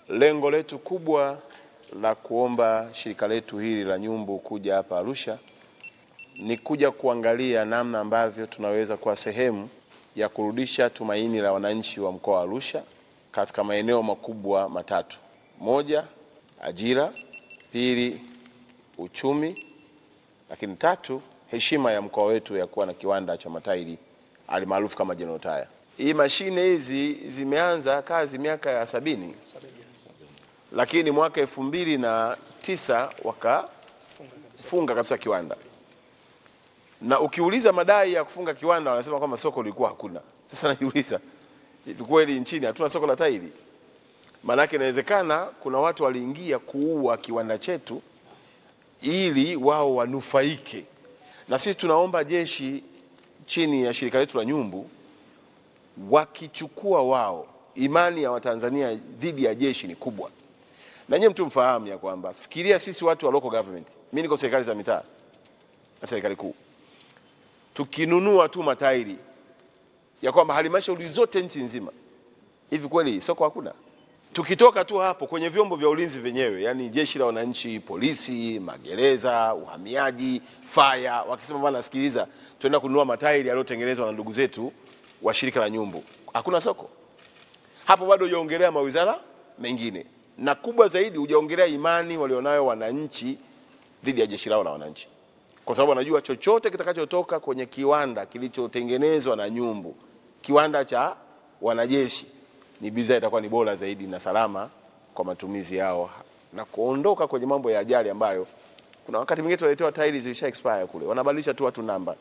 Lengo letu kubwa la kuomba shirika letu hili la Nyumbu kuja hapa Arusha ni kuja kuangalia namna ambavyo tunaweza kuwa sehemu ya kurudisha tumaini la wananchi wa mkoa wa Arusha katika maeneo makubwa matatu. Moja, ajira; pili, uchumi; lakini tatu, heshima ya mkoa wetu ya kuwa na kiwanda cha matairi alimaarufu kama General Tyre. Hii mashine hizi zimeanza kazi miaka ya 70. Lakini mwaka 2009 wakafunga kabisa kiwanda. Na ukiuliza madai ya kufunga kiwanda wanasema kwamba soko lilikuwa hakuna. Sasa najiuliza, hivi kweli nchini hatuna soko la tairi? Maana yake inawezekana kuna watu waliingia kuua kiwanda chetu ili wao wanufaike. Na sisi tunaomba jeshi chini ya shirika letu la Nyumbu, wakichukua wao, imani ya Watanzania dhidi ya jeshi ni kubwa. Na nyinyi mtu mfahamu ya kwamba, fikiria sisi watu wa local government, mimi niko serikali za mitaa na serikali kuu, tukinunua tu matairi ya kwamba halmashauri zote nchi nzima, hivi kweli soko hakuna? Tukitoka tu hapo kwenye vyombo vya ulinzi wenyewe, yani jeshi la wananchi, polisi, magereza, uhamiaji, fire, wakisema bwana sikiliza, tuenda kununua matairi yaliyotengenezwa na ndugu zetu wa shirika la Nyumbu, hakuna soko. Hapo bado hujaongelea mawizara mengine, na kubwa zaidi hujaongelea imani walionayo wananchi dhidi ya jeshi lao la wananchi. Kwa sababu wanajua chochote kitakachotoka kwenye kiwanda kilichotengenezwa na Nyumbu, kiwanda cha wanajeshi, ni bidhaa itakuwa ni bora zaidi na salama kwa matumizi yao, na kuondoka kwenye mambo ya ajali ambayo kuna wakati mwingine tunaletewa tairi zilisha expire kule, wanabadilisha tu watu namba.